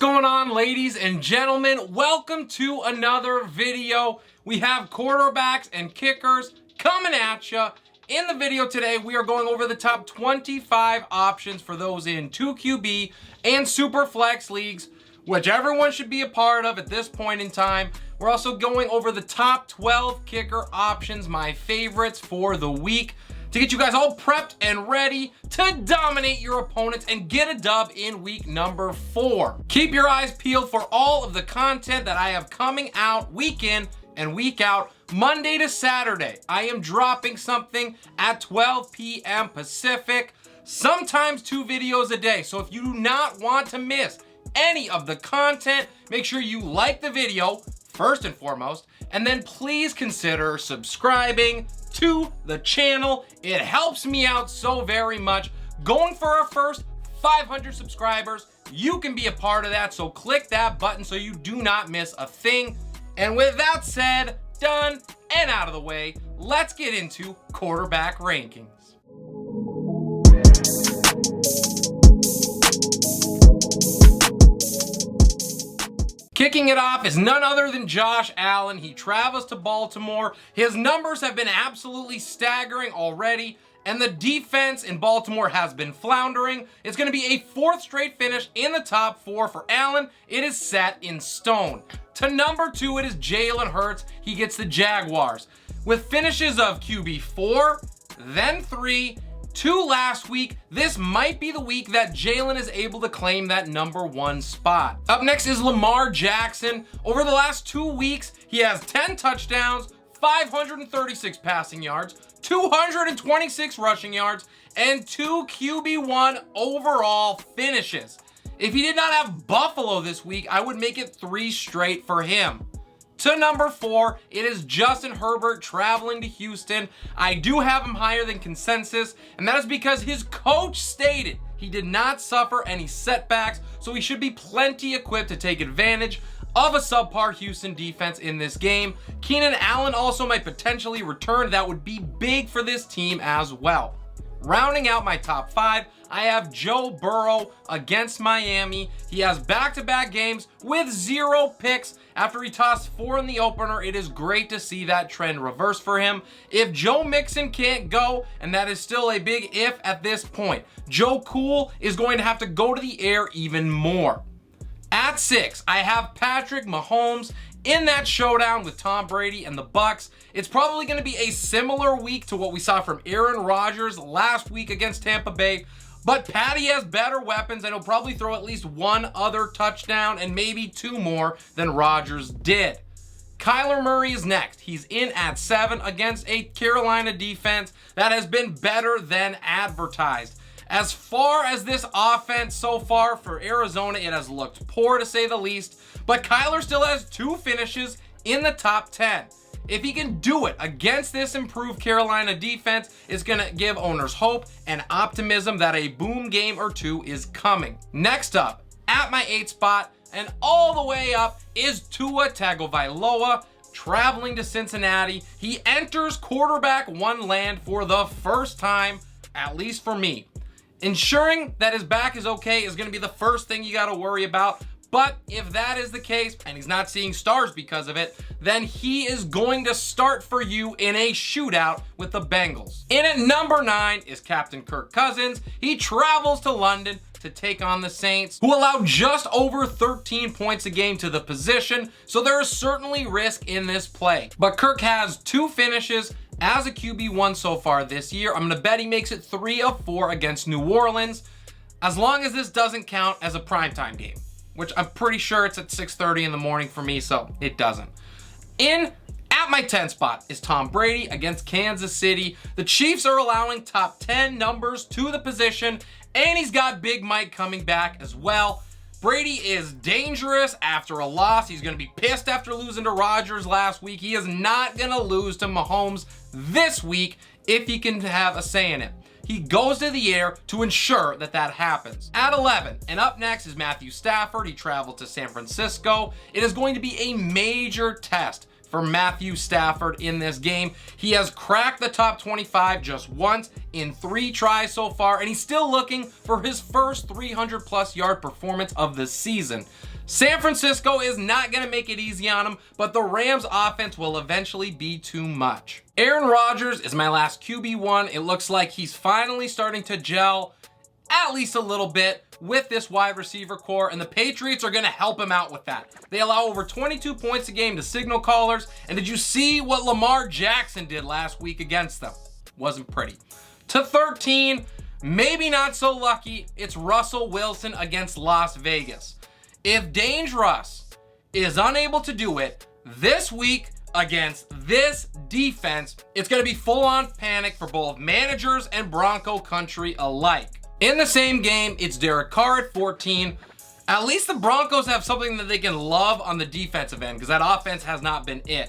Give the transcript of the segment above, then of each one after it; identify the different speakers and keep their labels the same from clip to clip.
Speaker 1: going on, ladies and gentlemen? Welcome to another video. We have quarterbacks and kickers coming at you. In the video today, we are going over the top 25 options for those in 2QB and Superflex leagues, which everyone should be a part of at this point in time. We're also going over the top 12 kicker options, my favorites for the week, to get you guys all prepped and ready to dominate your opponents and get a dub in week number 4. Keep your eyes peeled for all of the content that I have coming out week in and week out, Monday to Saturday. I am dropping something at 12 p.m. Pacific, sometimes 2 videos a day. So if you do not want to miss any of the content, make sure you like the video first and foremost, and then please consider subscribing to the channel. It helps me out so very much. Going for our first 500 subscribers, you can be a part of that, so click that button so you do not miss a thing. And with that said, done and out of the way, let's get into quarterback rankings. Kicking it off is none other than Josh Allen. He travels to Baltimore. His numbers have been absolutely staggering already, and the defense in Baltimore has been floundering. It's going to be a 4th straight finish in the top 4 for Allen. It is set in stone. To number 2, it is Jalen Hurts. He gets the Jaguars. With finishes of QB 4, then 3, 2 last week, this might be the week that Jalen is able to claim that number 1 spot. Up next is Lamar Jackson. Over the last 2 weeks, he has 10 touchdowns, 536 passing yards, 226 rushing yards, and 2 QB1 overall finishes. If he did not have Buffalo this week, I would make it 3 straight for him. To number 4, it is Justin Herbert traveling to Houston. I do have him higher than consensus, and that is because his coach stated he did not suffer any setbacks, so he should be plenty equipped to take advantage of a subpar Houston defense in this game. Keenan Allen also might potentially return. That would be big for this team as well. Rounding out my top 5, I have Joe Burrow against Miami. He has back-to-back games with 0 picks after he tossed 4 in the opener. It is great to see that trend reverse for him. If Joe Mixon can't go, and that is still a big if at this point, Joe Cool is going to have to go to the air even more. At 6, I have Patrick Mahomes in that showdown with Tom Brady and the Bucks. It's probably going to be a similar week to what we saw from Aaron Rodgers last week against Tampa Bay, but Patty has better weapons and he'll probably throw at least 1 other touchdown and maybe 2 more than Rodgers did. Kyler Murray is next. He's in at 7 against a Carolina defense that has been better than advertised. As far as this offense so far for Arizona, it has looked poor to say the least, but Kyler still has 2 finishes in the top 10. If he can do it against this improved Carolina defense, it's going to give owners hope and optimism that a boom game or 2 is coming. Next up, at my 8th spot and all the way up, is Tua Tagovailoa traveling to Cincinnati. He enters quarterback 1 land for the first time, at least for me. Ensuring that his back is okay is going to be the first thing you got to worry about. But if that is the case, and he's not seeing stars because of it, then he is going to start for you in a shootout with the Bengals. In at number 9 is Captain Kirk Cousins. He travels to London to take on the Saints, who allow just over 13 points a game to the position, so there is certainly risk in this play. But Kirk has 2 finishes as a QB1 so far this year. I'm going to bet he makes it 3 of 4 against New Orleans, as long as this doesn't count as a primetime game, which I'm pretty sure it's at 6:30 in the morning for me, so it doesn't. At my 10th spot is Tom Brady against Kansas City. The Chiefs are allowing top 10 numbers to the position, and he's got Big Mike coming back as well. Brady is dangerous after a loss. He's going to be pissed after losing to Rodgers last week. He is not going to lose to Mahomes this week if he can have a say in it. He goes to the air to ensure that that happens. At 11, and up next is Matthew Stafford. He traveled to San Francisco. It is going to be a major test for Matthew Stafford in this game. He has cracked the top 25 just once in 3 tries so far, and he's still looking for his first 300-plus yard performance of the season. San Francisco is not going to make it easy on him, but the Rams offense will eventually be too much. Aaron Rodgers is my last QB1. It looks like he's finally starting to gel at least a little bit with this wide receiver core, and the Patriots are going to help him out with that. They allow over 22 points a game to signal callers, and did you see what Lamar Jackson did last week against them? Wasn't pretty. To 13, maybe not so lucky, it's Russell Wilson against Las Vegas. If Dangerous is unable to do it this week against this defense, it's going to be full-on panic for both managers and Bronco country alike. In the same game, it's Derek Carr at 14. At least the Broncos have something that they can love on the defensive end, because that offense has not been it.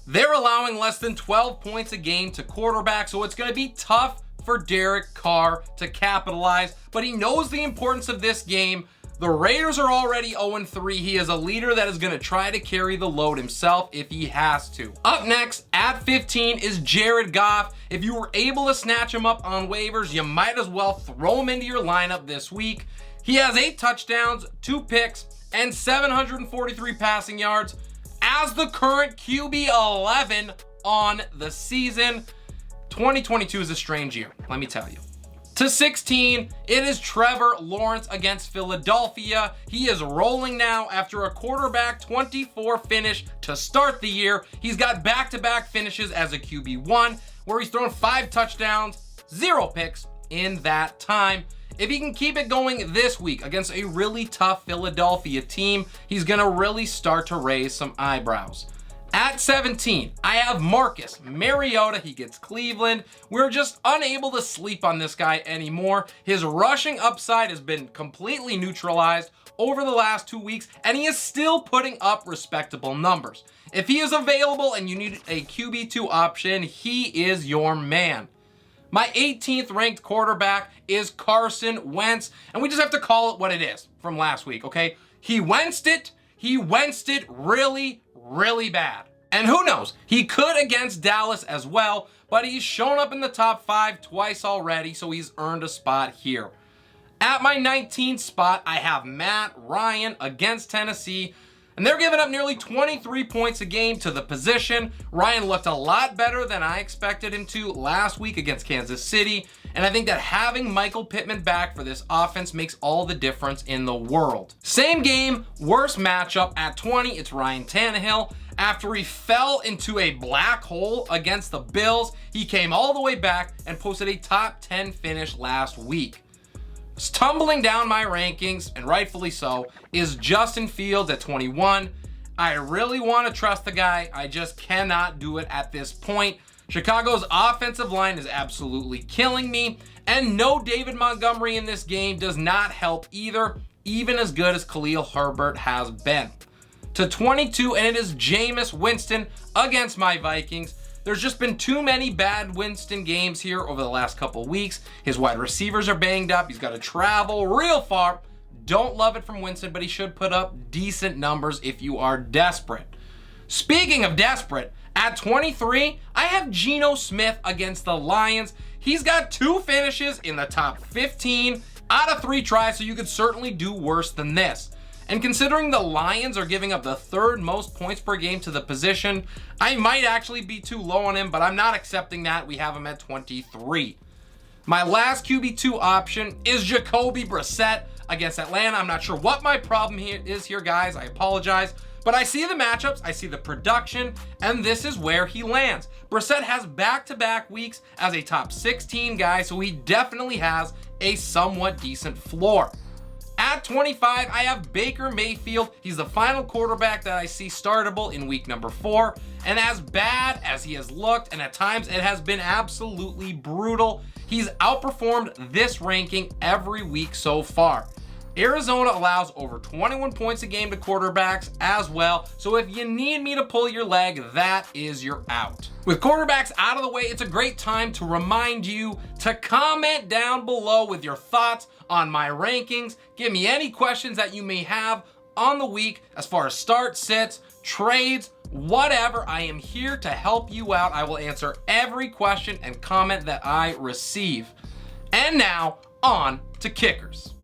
Speaker 1: They're allowing less than 12 points a game to quarterback, so it's going to be tough for Derek Carr to capitalize, but he knows the importance of this game. The Raiders are already 0-3. He is a leader that is going to try to carry the load himself if he has to. Up next, at 15, is Jared Goff. If you were able to snatch him up on waivers, you might as well throw him into your lineup this week. He has 8 touchdowns, 2 picks, and 743 passing yards as the current QB 11 on the season. 2022 is a strange year, let me tell you. To 16, it is Trevor Lawrence against Philadelphia. He is rolling now after a quarterback 24 finish to start the year. He's got back-to-back finishes as a QB1, where he's thrown 5 touchdowns, 0 picks in that time. If he can keep it going this week against a really tough Philadelphia team, he's going to really start to raise some eyebrows. At 17, I have Marcus Mariota. He gets Cleveland. We're just unable to sleep on this guy anymore. His rushing upside has been completely neutralized over the last 2 weeks, and he is still putting up respectable numbers. If he is available and you need a QB2 option, he is your man. My 18th ranked quarterback is Carson Wentz, and we just have to call it what it is from last week, okay? He Wentzed it. He Wentzed it really bad. And who knows, he could against Dallas as well, but he's shown up in the top 5 twice already, so he's earned a spot here. At my 19th spot, I have Matt Ryan against Tennessee, and they're giving up nearly 23 points a game to the position. Ryan looked a lot better than I expected him to last week against Kansas City, and I think that having Michael Pittman back for this offense makes all the difference in the world. Same game, worst matchup. At 20, it's Ryan Tannehill. After he fell into a black hole against the Bills, he came all the way back and posted a top 10 finish last week. Tumbling down my rankings, and rightfully so, is Justin Fields at 21. I really want to trust the guy. I just cannot do it at this point. Chicago's offensive line is absolutely killing me, and no David Montgomery in this game does not help either, even as good as Khalil Herbert has been. To 22, and it is Jameis Winston against my Vikings. There's just been too many bad Winston games here over the last couple weeks. His wide receivers are banged up. He's got to travel real far. Don't love it from Winston, but he should put up decent numbers if you are desperate. Speaking of desperate, at 23, I have Geno Smith against the Lions. He's got 2 finishes in the top 15 out of 3 tries, so you could certainly do worse than this. And considering the Lions are giving up the 3rd most points per game to the position, I might actually be too low on him, but I'm not accepting that. We have him at 23. My last QB2 option is Jacoby Brissett against Atlanta. I'm not sure what my problem here is here, guys. I apologize. But I see the matchups, I see the production, and this is where he lands. Brissett has back-to-back weeks as a top 16 guy, so he definitely has a somewhat decent floor. At 25, I have Baker Mayfield. He's the final quarterback that I see startable in week number 4. And as bad as he has looked, and at times it has been absolutely brutal, he's outperformed this ranking every week so far. Arizona allows over 21 points a game to quarterbacks as well, so if you need me to pull your leg, that is your out. With quarterbacks out of the way, it's a great time to remind you to comment down below with your thoughts on my rankings. Give me any questions that you may have on the week as far as start, sits, trades, whatever. I am here to help you out. I will answer every question and comment that I receive. And now, on to kickers.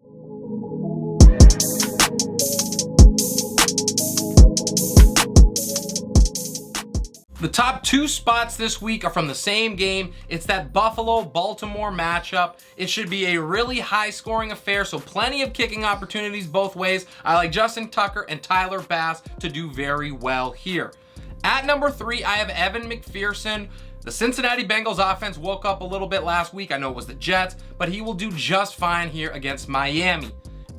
Speaker 1: The top two spots this week are from the same game. It's that Buffalo-Baltimore matchup. It should be a really high-scoring affair, so plenty of kicking opportunities both ways. I like Justin Tucker and Tyler Bass to do very well here. At number 3, I have Evan McPherson. The Cincinnati Bengals offense woke up a little bit last week. I know it was the Jets, but he will do just fine here against Miami.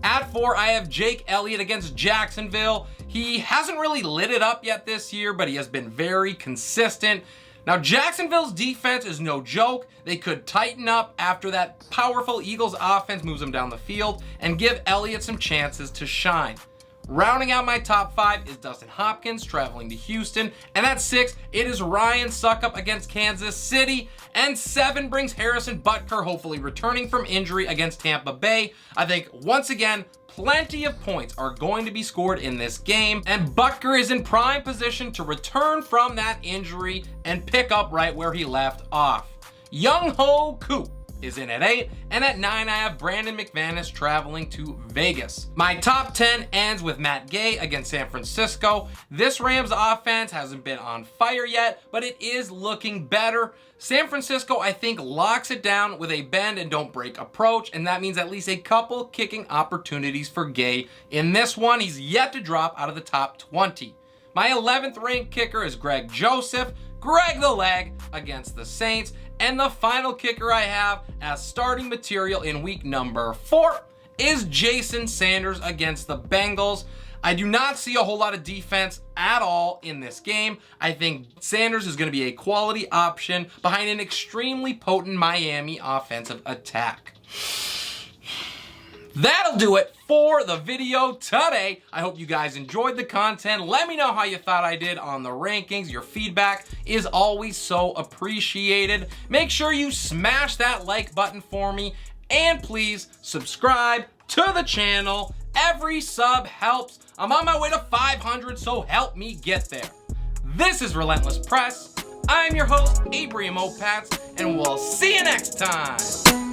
Speaker 1: At 4, I have Jake Elliott against Jacksonville. He hasn't really lit it up yet this year, but he has been very consistent. Now, Jacksonville's defense is no joke. They could tighten up after that powerful Eagles offense moves them down the field and give Elliott some chances to shine. Rounding out my top 5 is Dustin Hopkins traveling to Houston. And at 6, it is Ryan Suckup against Kansas City. And 7 brings Harrison Butker, hopefully returning from injury against Tampa Bay. I think, once again, plenty of points are going to be scored in this game. And Butker is in prime position to return from that injury and pick up right where he left off. Young-Ho Koo is in at 8, and at 9 I have Brandon McManus traveling to Vegas. My top 10 ends with Matt Gay against San Francisco. This Rams offense hasn't been on fire yet, but it is looking better. San Francisco, I think, locks it down with a bend and don't break approach, and that means at least a couple kicking opportunities for Gay. In this one, he's yet to drop out of the top 20. My 11th ranked kicker is Greg Joseph, Greg the Leg against the Saints. And the final kicker I have as starting material in week number 4 is Jason Sanders against the Bengals. I do not see a whole lot of defense at all in this game. I think Sanders is going to be a quality option behind an extremely potent Miami offensive attack. That'll do it for the video today. I hope you guys enjoyed the content. Let me know how you thought I did on the rankings. Your feedback is always so appreciated. Make sure you smash that like button for me, and please subscribe to the channel. Every sub helps. I'm on my way to 500, so help me get there. This is Relentless Press. I'm your host, Abraham Opatz, and we'll see you next time.